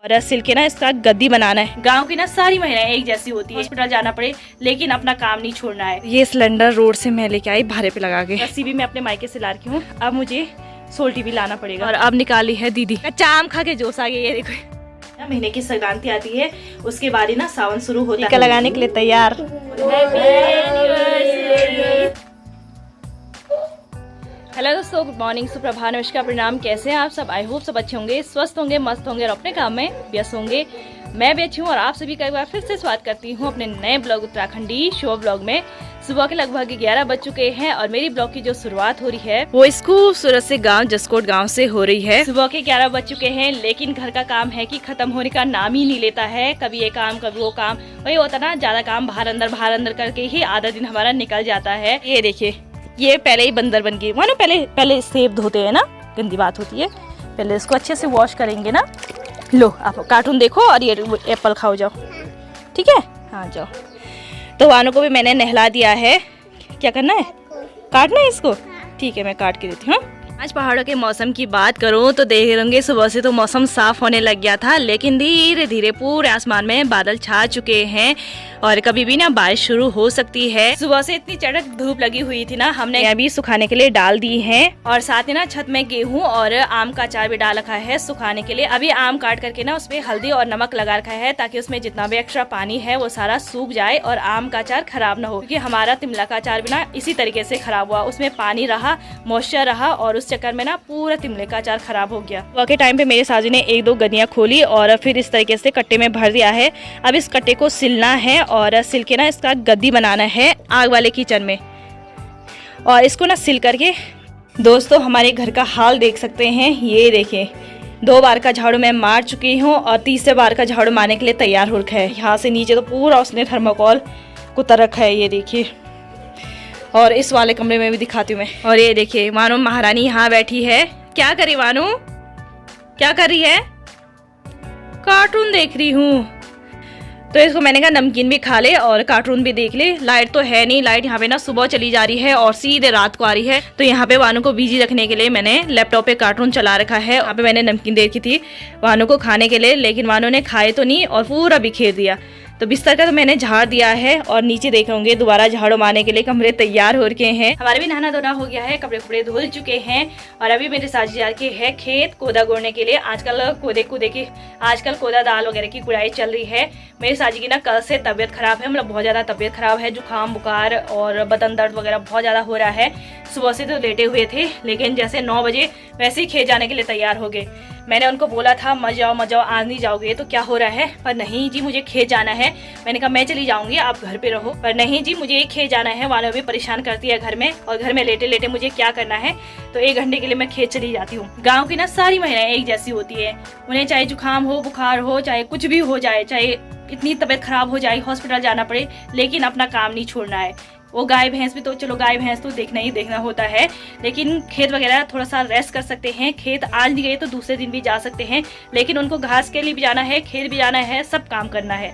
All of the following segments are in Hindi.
और सिल के ना इसका गद्दी बनाना है। गांव की ना सारी महिलाएं एक जैसी होती है, हॉस्पिटल जाना पड़े लेकिन अपना काम नहीं छोड़ना है। ये सिलेंडर रोड से मैं लेके आई भारे पे लगा के। रस्सी भी मैं अपने मायके से ला रखी हूँ। अब मुझे सोल्टी भी लाना पड़ेगा। और अब निकाली है दीदी कच्चा आम खा के जोश आ गया। ये देखो महीने की संक्रांति आती है, उसके बाद ही ना सावन शुरू होता है। लगाने के लिए तैयार। हेलो दोस्तों, गुड मॉर्निंग, सुप्रभात, नमस्कार, प्रणाम। कैसे हैं आप सब? आई होप सब अच्छे होंगे, स्वस्थ होंगे, मस्त होंगे और अपने काम में व्यस्त होंगे। मैं भी अच्छी हूँ और आप सभी का एक बार फिर से स्वागत करती हूँ अपने नए ब्लॉग उत्तराखंडी शो ब्लॉग में। सुबह के लगभग 11 बज चुके हैं और मेरी ब्लॉग की जो शुरुआत हो रही है वो इस खूबसूरत से गांव जसकोट गांव से हो रही है। सुबह के 11 बज चुके हैं लेकिन घर का काम है कि खत्म होने का नाम ही नहीं लेता है। कभी ये काम कभी वो काम, वही होता ना, ज्यादा काम बाहर अंदर करके ही आधा दिन हमारा निकल जाता है। ये देखिए, ये पहले ही बंदर बन गई। मानो पहले सेब धोते हैं ना, गंदी बात होती है। पहले इसको अच्छे से वॉश करेंगे ना। लो आप कार्टून देखो और ये एप्पल खाओ, जाओ, ठीक है? हाँ जाओ। तो वानों को भी मैंने नहला दिया है। क्या करना है? काटना है इसको? ठीक है, मैं काट के देती हूँ। आज पहाड़ों के मौसम की बात करूं तो देख रहे सुबह से तो मौसम साफ होने लग गया था, लेकिन धीरे धीरे पूरे आसमान में बादल छा चुके हैं और कभी भी ना बारिश शुरू हो सकती है। सुबह से इतनी चड़क धूप लगी हुई थी ना, हमने अभी सुखाने के लिए डाल दी है और साथ ही ना छत में गेहूं और आम का अचार भी डाल रखा है सुखाने के लिए। अभी आम काट करके ना उसपे हल्दी और नमक लगा रखा है ताकि उसमें जितना भी एक्स्ट्रा पानी है वो सारा सूख जाए और आम का अचार खराब ना हो, क्योंकि हमारा तिमला का अचार भी ना इसी तरीके से खराब हुआ। उसमें पानी रहा, मॉइस्चर रहा और उस चक्कर में ना पूरा तिमले का अचार खराब हो गया। वहाँ के टाइम पे मेरे साजी ने 1-2 गनियाँ खोली और फिर इस तरीके से कट्टे में भर दिया है। अब इस कट्टे को सिलना है और सिल के ना इसका गद्दी बनाना है आग वाले किचन में। और इसको ना सिल करके दोस्तों हमारे घर का हाल देख सकते हैं। ये देखिए, 2 बार का झाड़ू मैं मार चुकी हूँ और तीसरे बार का झाड़ू मारने के लिए तैयार हो रखा है। यहाँ से नीचे तो पूरा उसने थर्माकोल कुतर रखा है। ये देखिए, और इस वाले कमरे में भी दिखाती हूँ मैं। और ये देखिए, मानो महारानी यहाँ बैठी है। क्या करी मानो? क्या कर रही है? कार्टून देख रही हूँ। तो इसको मैंने कहा नमकीन भी खा ले और कार्टून भी देख ले। लाइट तो है नहीं, लाइट यहाँ पे ना सुबह चली जा रही है और सीधे रात को आ रही है। तो यहाँ पे वानू को बिजी रखने के लिए मैंने लैपटॉप पे कार्टून चला रखा है। यहाँ पे मैंने नमकीन दे रखी थी वानू को खाने के लिए, लेकिन वानू ने खाए तो नहीं और पूरा बिखेर दिया। तो बिस्तर का तो मैंने झाड़ दिया है और नीचे देख होंगे दोबारा झाड़ू मारने के लिए कमरे तैयार हो रखे हैं। हमारे भी नहाना धोना हो गया है, कपड़े धुल चुके हैं और अभी मेरे साजी जा के है खेत कोदा गोड़ने के लिए। आजकल आजकल कोदा दाल वगैरह की गुड़ाई चल रही है। मेरे साजी की ना कल से तबीयत खराब है, मतलब बहुत ज्यादा तबीयत खराब है। जुकाम बुखार और बदन दर्द वगैरह बहुत ज्यादा हो रहा है। सुबह से तो लेटे हुए थे, लेकिन जैसे 9 बजे वैसे ही खेत जाने के लिए तैयार हो गए। मैंने उनको बोला था मत जाओ आज नहीं जाओगे तो क्या हो रहा है, पर नहीं जी मुझे खेत जाना है। मैंने कहा मैं चली जाऊंगी, आप घर पे रहो, पर नहीं जी मुझे खेत जाना है। वालों भी परेशान करती है घर में और घर में लेटे लेटे मुझे क्या करना है। तो 1 घंटे के लिए मैं खेत चली जाती हूँ। गाँव की ना सारी महिलाएं एक जैसी होती है। उन्हें चाहे जुकाम हो, बुखार हो, चाहे कुछ भी हो जाए, चाहे इतनी तबीयत खराब हो जाए, हॉस्पिटल जाना पड़े, लेकिन अपना काम नहीं छोड़ना है। वो गाय भैंस भी तो चलो गाय भैंस तो देखना होता है, लेकिन खेत वगैरह थोड़ा सा रेस्ट कर सकते हैं। खेत आज नहीं गए तो दूसरे दिन भी जा सकते हैं, लेकिन उनको घास के लिए भी जाना है, खेत भी जाना है, सब काम करना है।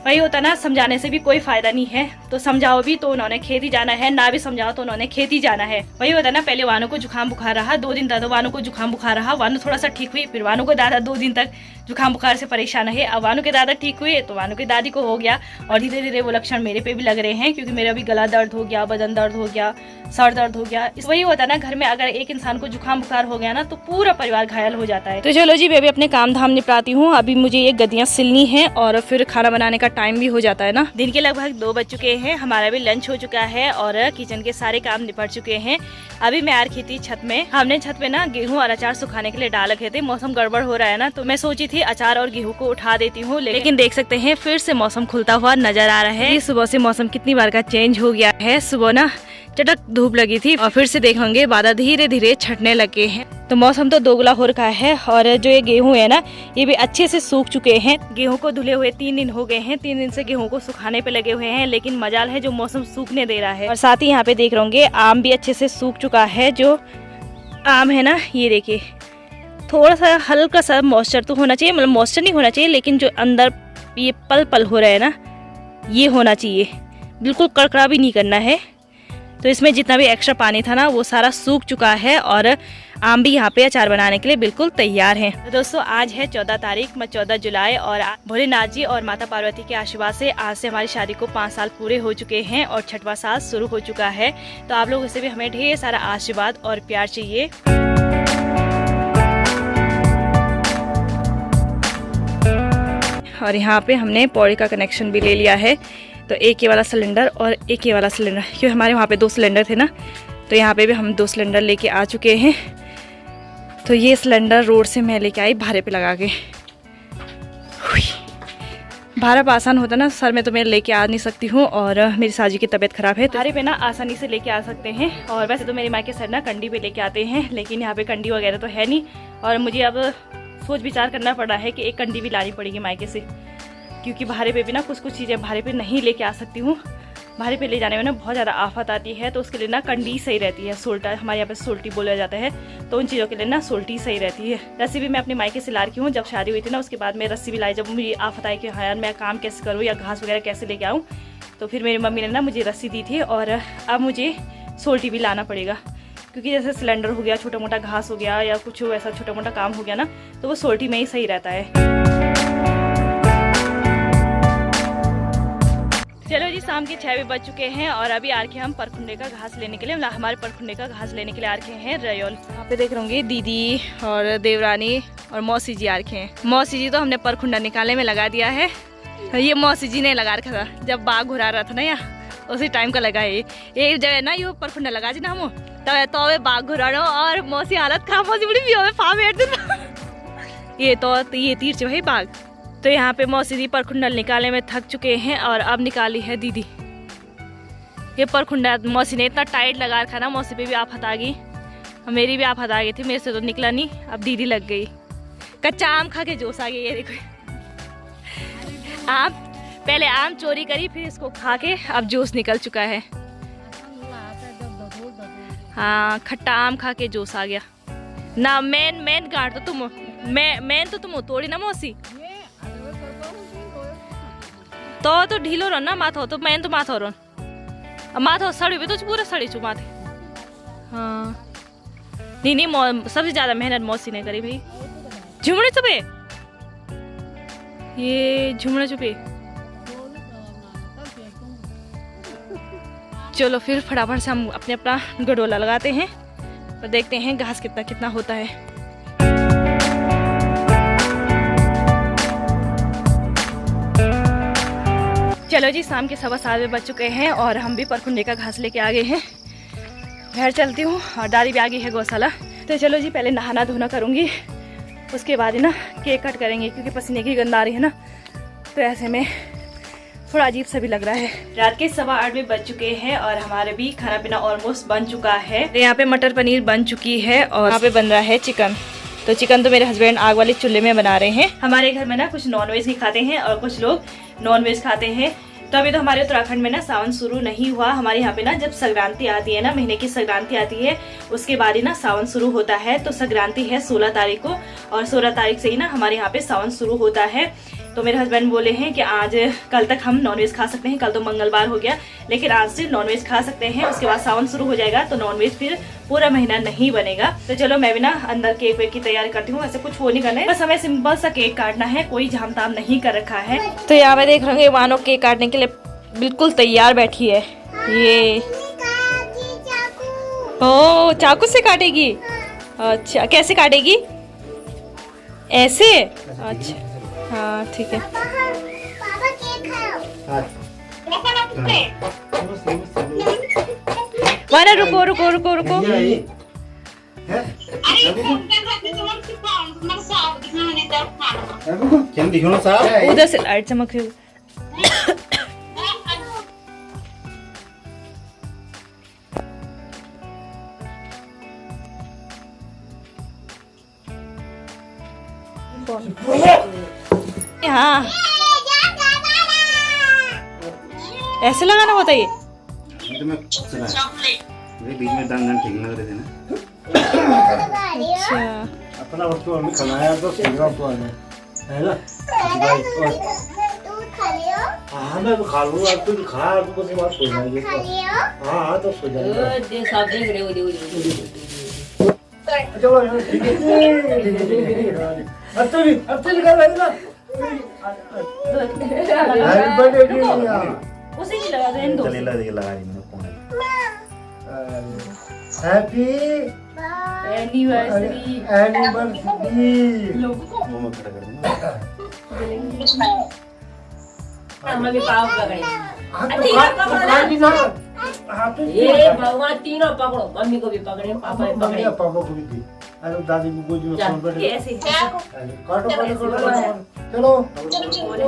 वही होता ना, समझाने से भी कोई फायदा नहीं है। तो समझाओ भी तो उन्होंने खेत ही जाना है, ना भी समझाओ तो उन्होंने खेत ही जाना है। वही होता ना, पहले वानों को जुकाम बुखार रहा, 2 दिन तक वानों को जुकाम बुखार रहा। वानू थोड़ा सा ठीक हुई, फिर वानू को दादा 2 दिन तक जुकाम बुखार से परेशान है। अब वानू के दादा ठीक हुए तो वानू की दादी को हो गया और धीरे धीरे वो लक्षण मेरे पे भी लग रहे हैं, क्योंकि मेरा भी गला दर्द हो गया, बदन दर्द हो गया, सर दर्द हो गया। वही होता ना, घर में अगर एक इंसान को जुकाम बुखार हो गया ना तो पूरा परिवार घायल हो जाता है। तो चलो जी, मैं भी अपने काम धाम निपटाती हूँ। अभी मुझे ये गद्दियाँ सिलनी है और फिर खाना बनाने का टाइम भी हो जाता है ना। दिन के लगभग 2 बज चुके हैं। हमारा भी लंच हो चुका है और किचन के सारे काम निपट चुके हैं। अभी मैं आ रखी थी छत में। हमने छत पे ना गेहूं और अचार सुखाने के लिए डाल रखे थे। मौसम गड़बड़ हो रहा है ना, तो मैं सोची थी अचार और गेहूं को उठा देती हूँ, लेकिन देख सकते हैं फिर से मौसम खुलता हुआ नजर आ रहा है। सुबह से मौसम कितनी बार का चेंज हो गया है। सुबह ना चटक धूप लगी थी और फिर से देखेंगे बादल धीरे धीरे छटने लगे हैं। तो मौसम तो दोगला हो रखा है और जो ये गेहूं है ना, ये भी अच्छे से सूख चुके हैं। गेहूं को धुले हुए 3 दिन हो गए हैं। 3 दिन से गेहूं को सुखाने पे लगे हुए हैं, लेकिन मजाल है जो मौसम सूखने दे रहा है। और साथ ही यहाँ पे देख रहे आम भी अच्छे से सूख चुका है। जो आम है ना, ये देखिए, थोड़ा सा हल्का सा मॉइस्चर तो होना चाहिए, मतलब मॉइस्चर नहीं होना चाहिए, लेकिन जो अंदर ये पल पल हो रहा है ना, ये होना चाहिए। बिल्कुल कड़कड़ा भी नहीं करना है, तो इसमें जितना भी एक्स्ट्रा पानी था ना वो सारा सूख चुका है और आम भी यहाँ पे अचार बनाने के लिए बिल्कुल तैयार हैं। तो दोस्तों आज है 14 तारीख 14 जुलाई और भोलेनाथ जी और माता पार्वती के आशीर्वाद से आज से हमारी शादी को 5 साल पूरे हो चुके हैं और 6वां साल शुरू हो चुका है। तो आप लोगों से भी हमें ढेर सारा आशीर्वाद और प्यार चाहिए। और यहाँ पे हमने पौड़ी का कनेक्शन भी ले लिया है। तो एक ये वाला सिलेंडर और एक ये वाला सिलेंडर, क्योंकि हमारे वहाँ पे 2 सिलेंडर थे ना, तो यहाँ पे भी हम 2 सिलेंडर लेके आ चुके हैं। तो ये सिलेंडर रोड से मैं लेके आई भारे पे लगा के। भारा पे आसान होता ना, सर में तो मैं लेके आ नहीं सकती हूँ और मेरी साजी की तबीयत ख़राब है, तो भारे पे ना आसानी से लेके आ सकते हैं। और वैसे तो मेरी माँ के सर ना कंडी पे लेके आते हैं, लेकिन यहाँ पे कंडी वगैरह तो है नहीं और मुझे अब सोच विचार करना पड़ रहा है कि एक कंडी भी लानी पड़ेगी मायके से, क्योंकि भारे पे भी ना कुछ चीज़ें भारे पे नहीं लेके आ सकती हूँ। भारे पे ले जाने में ना बहुत ज़्यादा आफत आती है, तो उसके लिए ना कंडी सही रहती है। सोल्टा हमारे यहाँ पे सोल्टी बोला जाता है, तो उन चीज़ों के लिए ना सोल्टी सही रहती है। रस्सी भी मैं अपने मायके से ला रखी हूँ, जब शादी हुई थी ना उसके बाद मैं रस्सी भी लाई। जब मुझे आफत आई कि हाँ यार मैं काम कैसे करूँ या घास वगैरह कैसे लेके आऊँ, तो फिर मेरी मम्मी ने ना मुझे रस्सी दी थी और अब मुझे सोल्टी भी लाना पड़ेगा, क्योंकि जैसे सिलेंडर हो गया, छोटा मोटा घास हो गया या कुछ ऐसा छोटा मोटा काम हो गया ना, तो वो सोल्टी में ही सही रहता है। चलो जी, शाम के 6 बज चुके हैं और अभी आ रखे हम परखुंडे का घास लेने के लिए, हमारे परखुंडे का घास लेने के लिए आ रखे हैं रयोल। यहाँ पे देख रहे दीदी और देवरानी और मौसी जी आ रखे हैं। मौसी जी तो हमने परखुंडा निकालने में लगा दिया है। ये मौसी जी ने लगा रखा था जब बाघ घुरा रहा था ना, यहाँ उसी टाइम का लगा है। एक जगह ना ये परखुंडा लगा जी ना हम तो बाघ घुरा रहा और मौसी हालत खराब मौसी बड़ी भी फार्म ये तो ये तीर से भाई बाघ। तो यहाँ पे मौसी दी परखुंडल निकालने में थक चुके हैं और अब निकाली है दीदी। ये परखुंडा मौसी ने इतना टाइट लगा रखा ना, मौसी पे भी आफत आ गई, मेरी भी आफत आ गई थी, मेरे से तो निकला नहीं, अब दीदी लग गई। कच्चा आम खा के जोश आ गया। ये देखो आम, पहले आम चोरी करी फिर इसको खा के अब जोश निकल चुका है। हाँ, खट्टा आम खा के जोश आ गया ना। मेन गांठ तो तुम मेन तो तुम तोड़ी ना मौसी, तो ढीलो रहो ना माथो, तो मैंने तो माथो रहो माथो सड़ी भी तो पूरा सड़ी चु माथे। हाँ नहीं सबसे ज्यादा मेहनत मौसी ने करी भाई। झुमड़े चुपे, ये झुमड़े चुपे। चलो फिर फटाफट से हम अपने अपना गडोला लगाते हैं और देखते हैं घास कितना कितना होता है। चलो जी, शाम के 7:15 बज चुके हैं और हम भी परखुंडे का घास लेके आ गए हैं। घर चलती हूँ और दादी भी आ गई है गौशाला। तो चलो जी, पहले नहाना धोना करूँगी, उसके बाद ही ना केक कट करेंगे, क्योंकि पसीने की गंध आ रही है ना, तो ऐसे में थोड़ा अजीब सा भी लग रहा है। रात के 8:15 बज चुके हैं और हमारे भी खाना पीना ऑलमोस्ट बन चुका है। तो यहाँ पे मटर पनीर बन चुकी है और यहाँ पे बन रहा है चिकन। तो चिकन तो मेरे हस्बैंड आग वाले चूल्हे में बना रहे हैं। हमारे घर में ना कुछ नॉनवेज ही खाते हैं और कुछ लोग नॉनवेज खाते हैं। तो अभी तो हमारे उत्तराखंड में ना सावन शुरू नहीं हुआ। हमारे यहाँ पे ना जब संक्रांति आती है ना, महीने की संक्रांति आती है, उसके बाद ही ना सावन शुरू होता है। तो संक्रांति है 16 तारीख को और 16 तारीख से ही ना हमारे यहाँ पे सावन शुरू होता है। तो मेरे हस्बैंड बोले हैं कि आज कल तक हम नॉनवेज खा सकते हैं, कल तो मंगलवार हो गया, लेकिन आज से नॉनवेज खा सकते हैं। उसके बाद सावन शुरू हो जाएगा तो नॉनवेज फिर पूरा महीना नहीं बनेगा। तो चलो मैं भी ना अंदर केक वेक की तैयारी करती हूँ। ऐसे कुछ वो नहीं करना है, बस हमें सिंपल सा केक काटना है, कोई झाम ताम नहीं कर रखा है। तो यहाँ पे देख रहे वानो केक काटने के लिए बिल्कुल तैयार बैठी है। ये ओ चाकू से काटेगी? अच्छा, कैसे काटेगी? ऐसे? अच्छा हाँ ठीक है। वाना रुको रुको रुको रुको। उधर से लाइट चमक रही। हाँ ऐसे लगाना होता है ये। बीच में दान ठीक लग रहे थे ना। अच्छा अपना वस्तु हमें खाना है तो है ना। हाँ मैं तो खा लूँ, अब तुम खा तो बस बात सो जाएगी। हाँ तो सो जाएगी। देख आप देख रहे हो, चलो ठीक है। अब तो भी कर रही ना। Happy birthday to you. उसी की लगा दे इनको। चलिए लगा रही मैंने फोन। Happy anniversary. एनिवर्सरी। वो मैं खड़ा कर दूंगा। मम्मी पाव पकड़े। ये भगवान तीनों पकड़ो, मम्मी को भी पकड़े, पापा भी पकड़े। पापा को भी दी। अरे दादी को जो फोन पर ऐसे काटो चलो।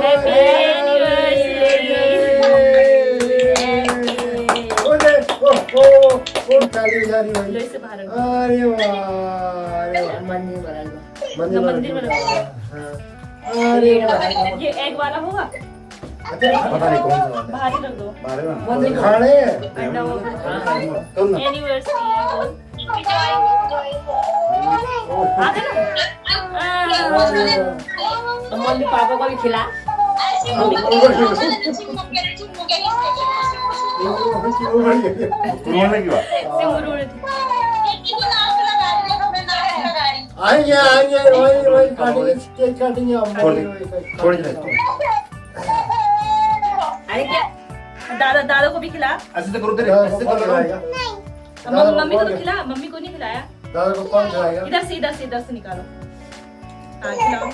हैप्पी ओ चाली जा रही भाई। से बाहर अरे वाह मंदिर बना लो। मंदिर बना। अरे ये एग वाला होगा। पता नहीं कौन सा वाला है। बाहर ही रख दो। बारे में खाने अंडा होगा। कम ना। एनिवर्सरी तो मम्मी पापा को भी खिला। रोने की बात। आएंगे वही काटेंगे, केक काटेंगे हम। थोड़ी देर अरे क्या दादा को भी खिला। ऐसे तो करो तेरे, ऐसे तो करो। मम्मी को तो खिला, मम्मी को नहीं खिलाया। दादा को कौन खिलाएगा? इधर से निकालो। हाँ खिलाओ,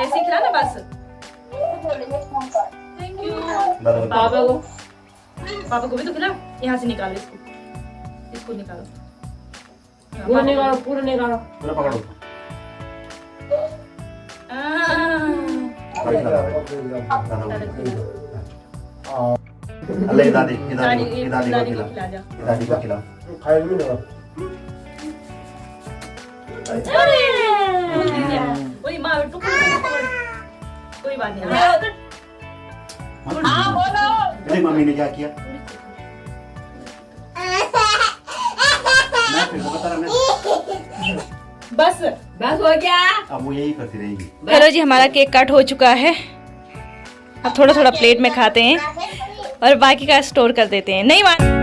ऐसे ही खिला ना बस। Thank you. पापा को भी तो खिला। यहाँ से निकालो इसको निकालो। पूरा निकालो, पूरा निकालो। पूरा पकड़ो। अल्लाह दादी को खिला। दादी को खिला। खाए भी ना। वही माँ कोई बात नहीं। मेरी मम्मी ने क्या किया? मैं फिर को बता रहा मैं। बस हो गया। अब वो यही करती रहेगी। हेलो जी, हमारा केक कट हो चुका है। अब थोड़ा थोड़ा प्लेट में खाते हैं और बाकी का स्टोर कर देते हैं। नहीं मान